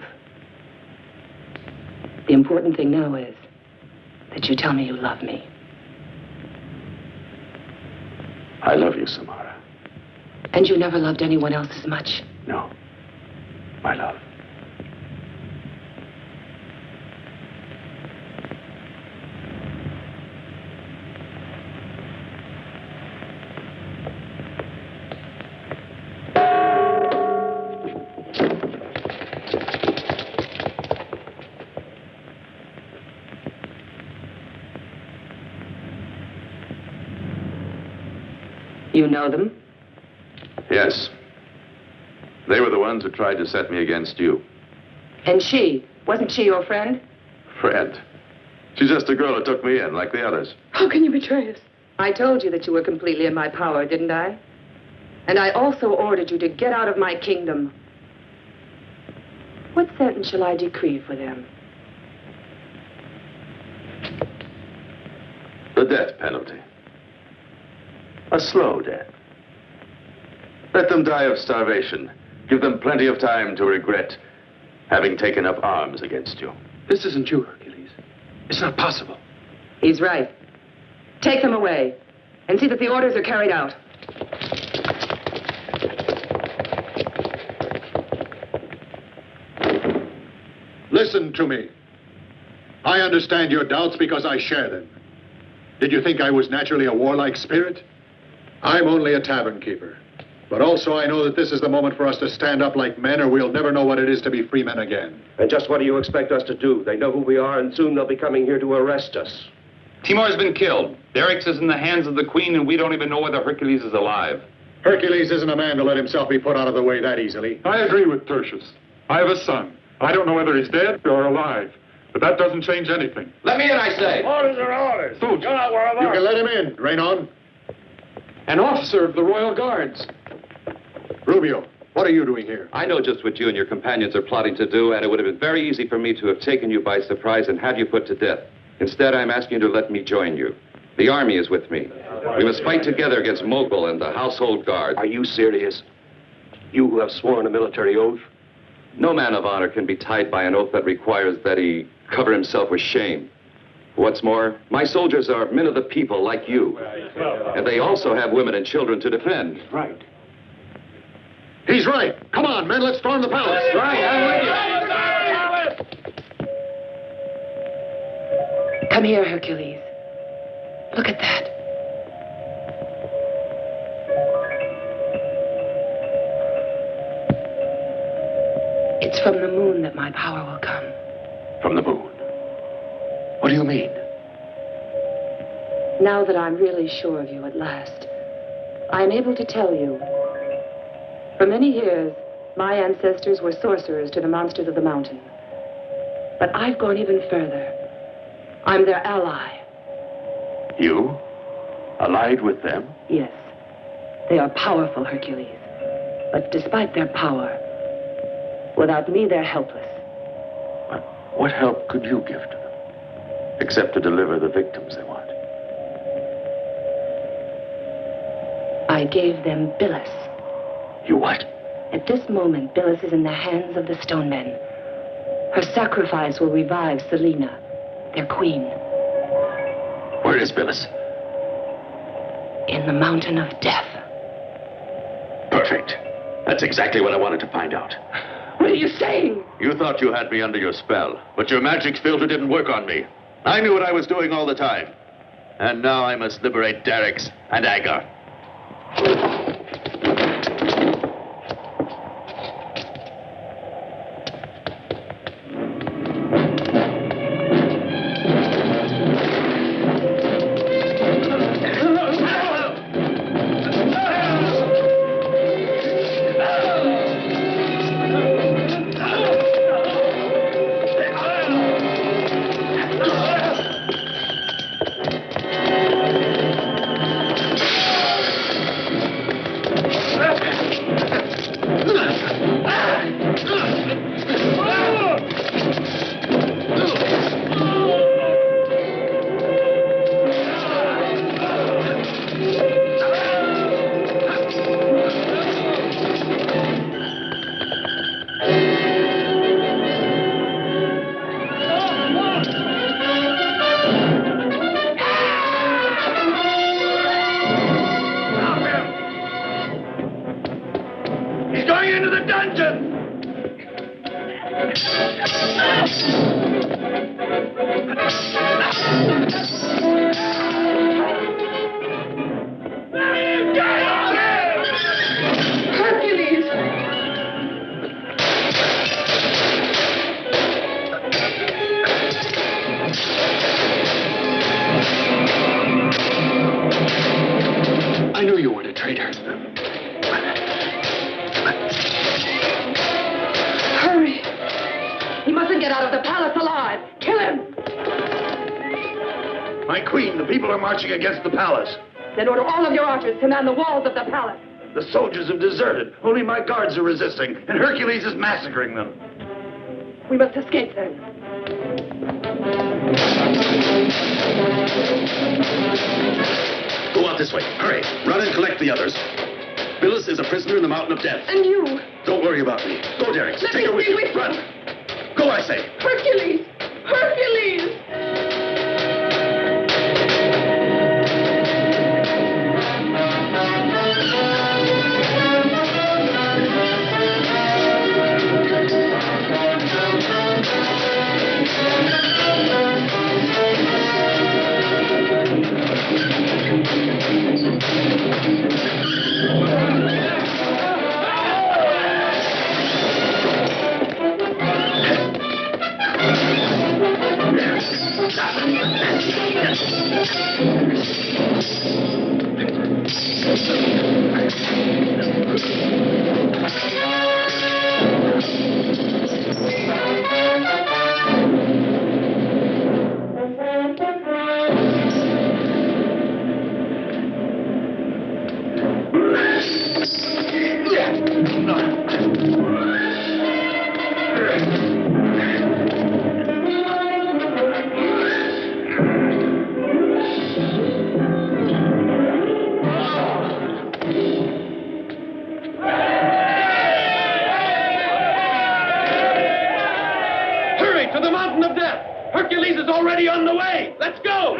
The important thing now is that you tell me you love me. I love you, Samara. And you never loved anyone else as much? No, my love. You know them? Yes. They were the ones who tried to set me against you. And she? Wasn't she your friend? Friend. She's just a girl who took me in, like the others. How can you betray us? I told you that you were completely in my power, didn't I? And I also ordered you to get out of my kingdom. What sentence shall I decree for them? The death penalty. A slow death. Let them die of starvation. Give them plenty of time to regret having taken up arms against you. This isn't you, Hercules. It's not possible. He's right. Take them away and see that the orders are carried out. Listen to me. I understand your doubts because I share them. Did you think I was naturally a warlike spirit? I'm only a tavern keeper. But also I know that this is the moment for us to stand up like men, or we'll never know what it is to be free men again. And just what do you expect us to do? They know who we are, and soon they'll be coming here to arrest us. Timor's been killed. Derricks is in the hands of the Queen, and we don't even know whether Hercules is alive. Hercules isn't a man to let himself be put out of the way that easily. I agree with Tertius. I have a son. I don't know whether he's dead or alive, but that doesn't change anything. Let me in, I say. Orders are orders. Soldier. You're not one of You ours. can let him in. Rein on. An officer of the Royal Guards. Rubio, what are you doing here? I know just what you and your companions are plotting to do, and it would have been very easy for me to have taken you by surprise and had you put to death. Instead, I'm asking you to let me join you. The army is with me. We must fight together against Mogul and the household guard. Are you serious? You who have sworn a military oath? No man of honor can be tied by an oath that requires that he cover himself with shame. What's more, my soldiers are men of the people like you. And they also have women and children to defend. Right. He's right. Come on, men, let's storm the palace. Right, I'm with you. Come here, Hercules. Look at that. It's from the moon that my power will come. From the moon. What do you mean? Now that I'm really sure of you at last, I am able to tell you. For many years, my ancestors were sorcerers to the monsters of the mountain. But I've gone even further. I'm their ally. You? Allied with them? Yes. They are powerful, Hercules. But despite their power, without me, they're helpless. But what help could you give to them? Except to deliver the victims they want. I gave them Billis. You what? At this moment, Billis is in the hands of the Stonemen. Her sacrifice will revive Selena, their queen. Where is Billis? In the mountain of death. Perfect. That's exactly what I wanted to find out. What are you saying? You thought you had me under your spell, but your magic filter didn't work on me. I knew what I was doing all the time. And now I must liberate Derricks and Agar. dungeon! Hercules! I knew you weren't a traitor. Hurry! He mustn't get out of the palace alive. Kill him! My queen, the people are marching against the palace. Then order all of your archers to man the walls of the palace. The soldiers have deserted. Only my guards are resisting, and Hercules is massacring them. We must escape then. Go out this way. Hurry. Run and collect the others. Phyllis is a prisoner in the Mountain of Death. And you? Don't worry about me. Go, Derek. Let Take me her with stay you. with you. Run. Go, I say. Hercules! Hercules! To the Mountain of Death! Hercules is already on the way! Let's go!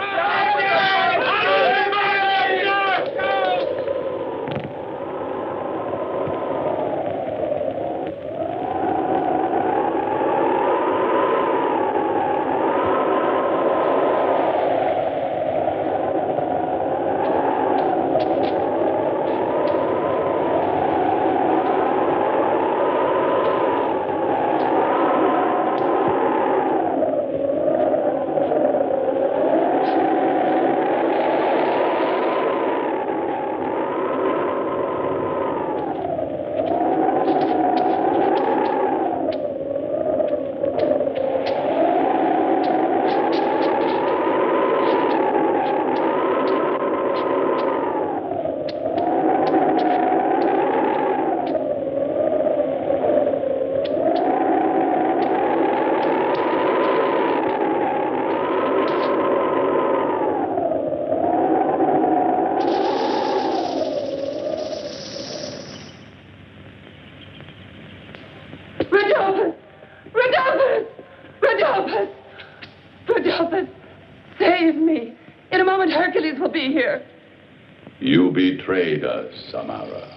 Redolphis! Redolphis! Redolphis! Redolphis! Save me! In a moment, Hercules will be here. You betrayed us, Samara.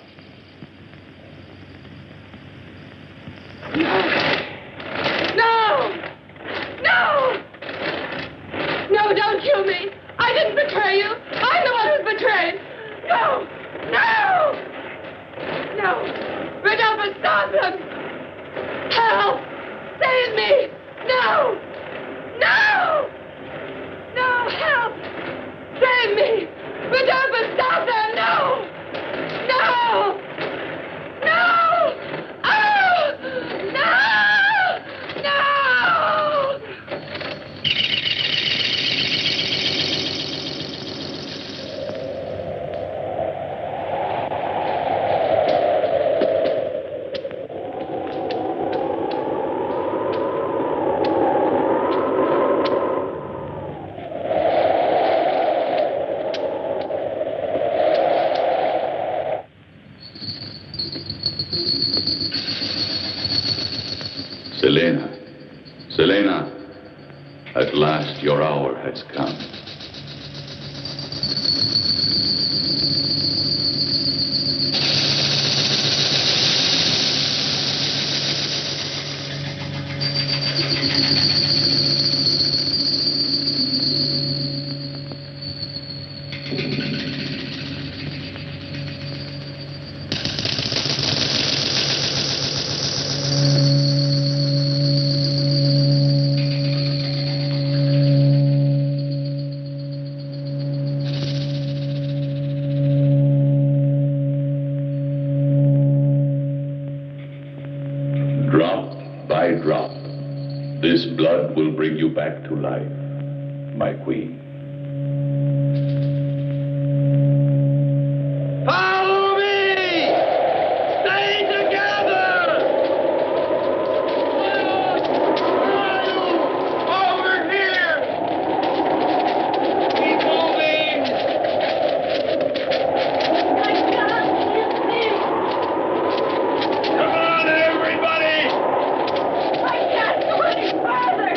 No! No! No, don't kill me! I didn't betray you! I'm the one who's betrayed! No! No! No! Redolphis, stop him! Help! Save me! No! No! No, help! Save me! Redolphis, stop them! No! No! No! Oh! No! No! Selena. Selena. At last your hour has come. blood will bring you back to life, my queen. Follow me! Stay together! Over here! Keep moving! My God, it's me! Come on, everybody! I can't go any further!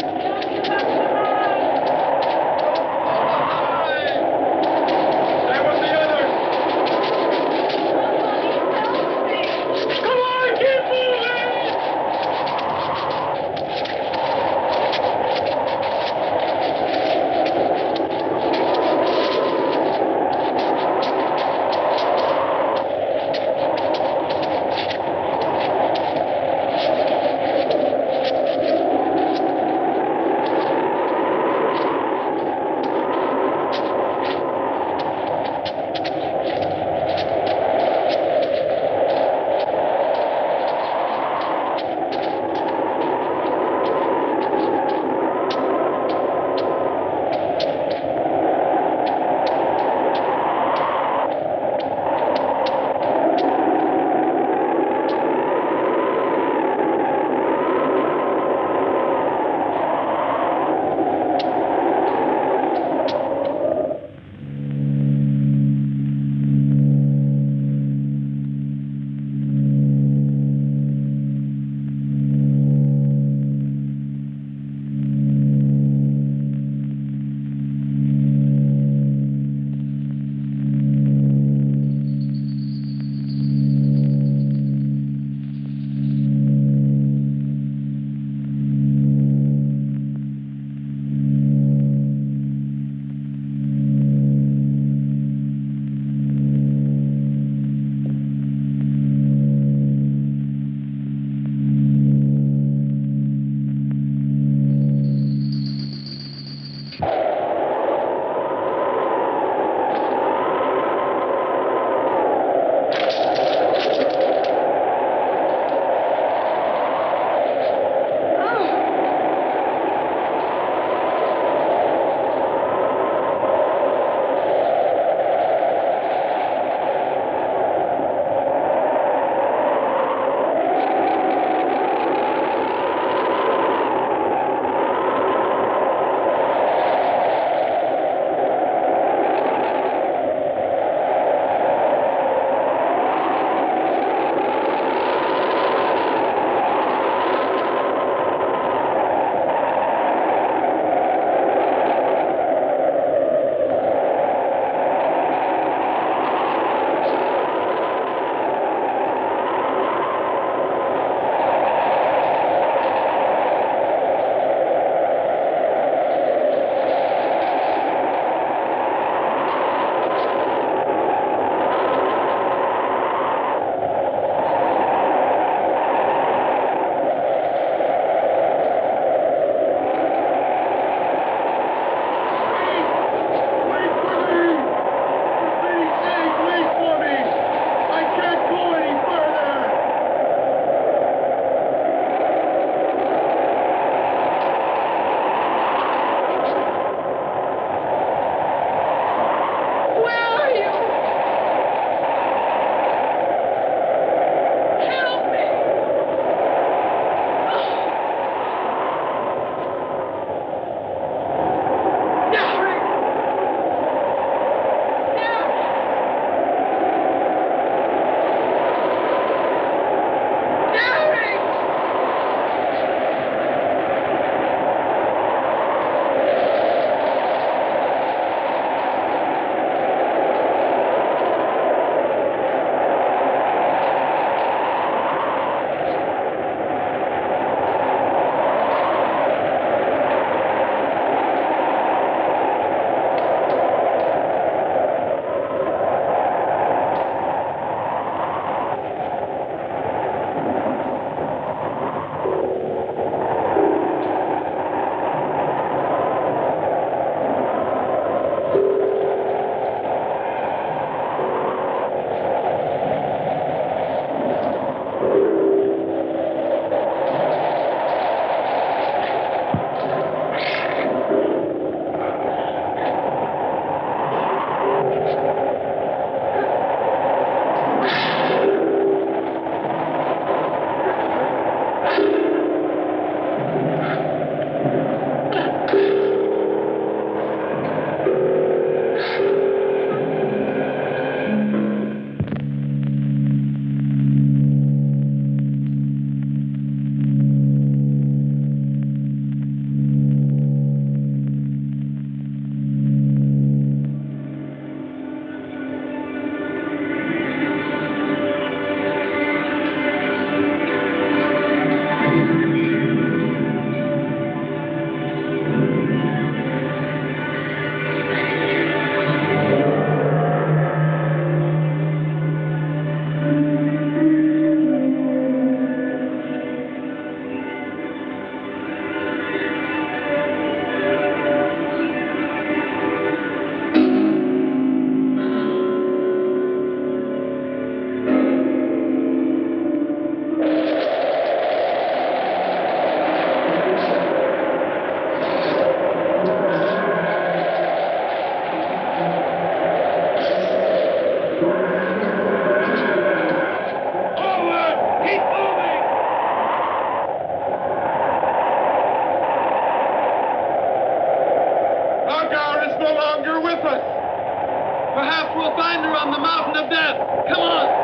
Come on!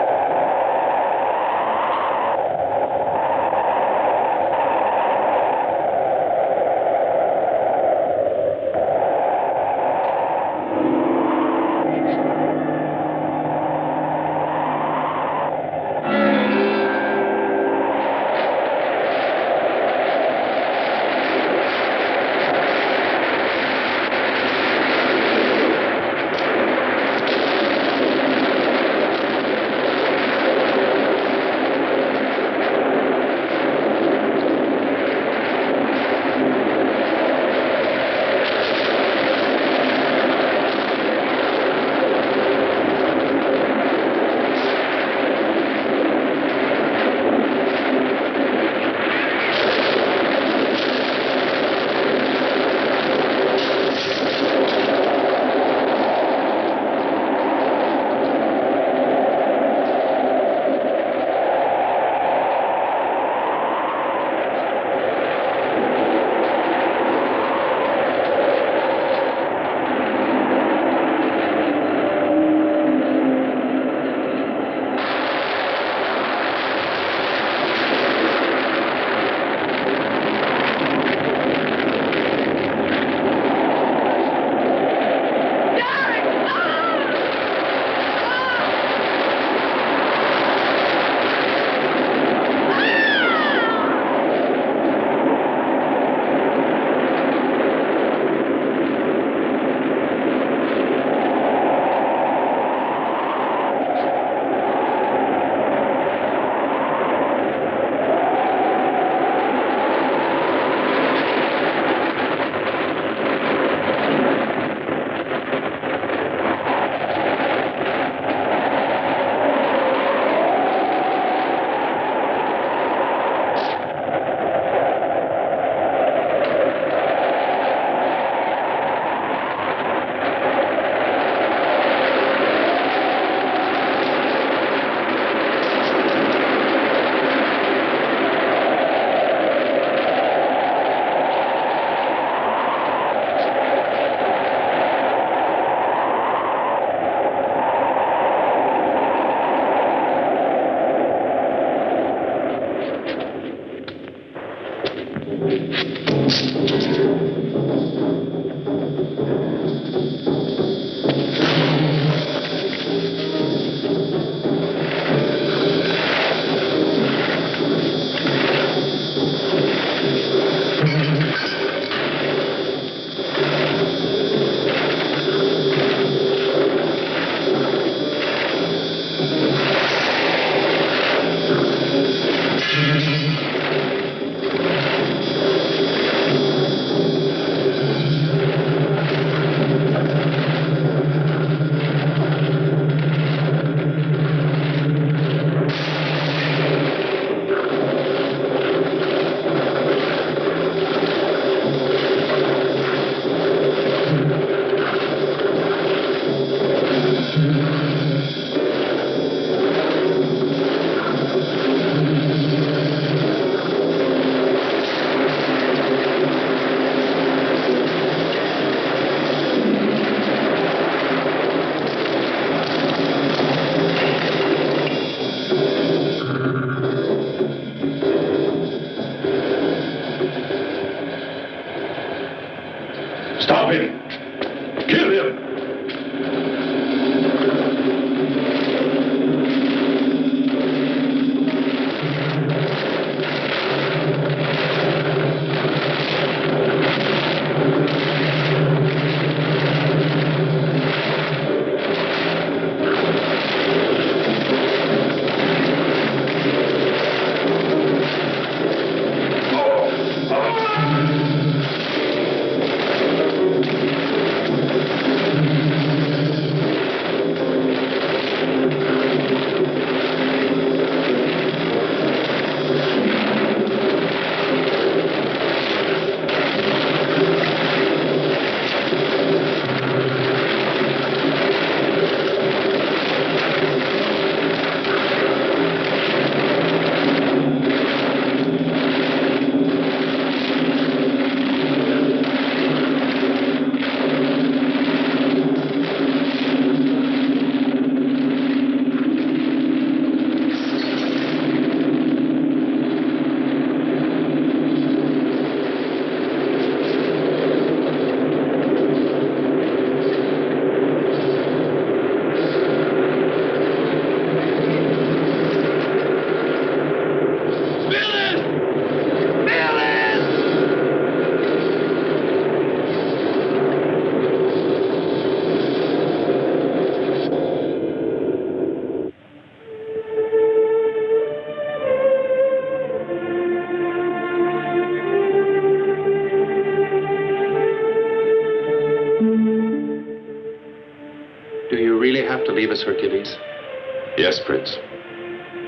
Yes, Prince.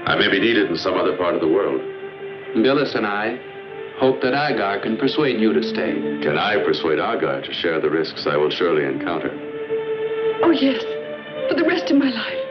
I may be needed in some other part of the world. Billis and I hope that Agar can persuade you to stay. Can I persuade Agar to share the risks I will surely encounter? Oh, yes. For the rest of my life.